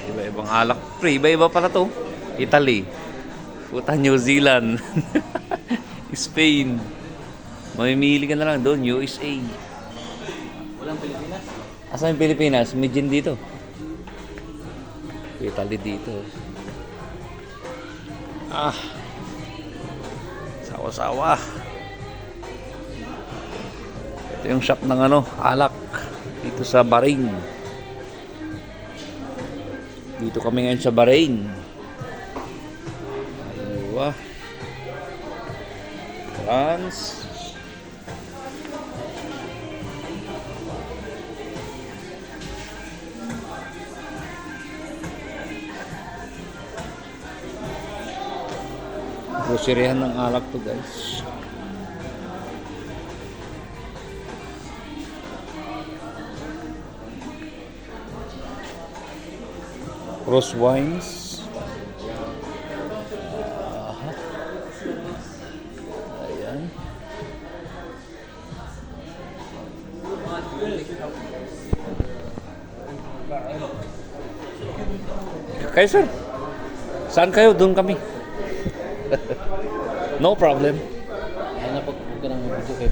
Iba-ibang alak. Pre, iba-iba pala to. Italy. Puta, New Zealand. Spain. Mamimili ka na lang doon, USA. Walang Pilipinas. Asan yung Pilipinas? May gin dito. Italy dito. Ah. Sawa-sawa. Ito yung shop ng alak. Dito sa Bahrain. Dito kami ngayon sa Bahrain. Aywa. France. Groceryhan ng alak to, guys. Cross wines. Aha. Ayan. Kayo, sir? Saan kayo? Doon kami. No problem. Ay, napag-huwag ka ng video kayo.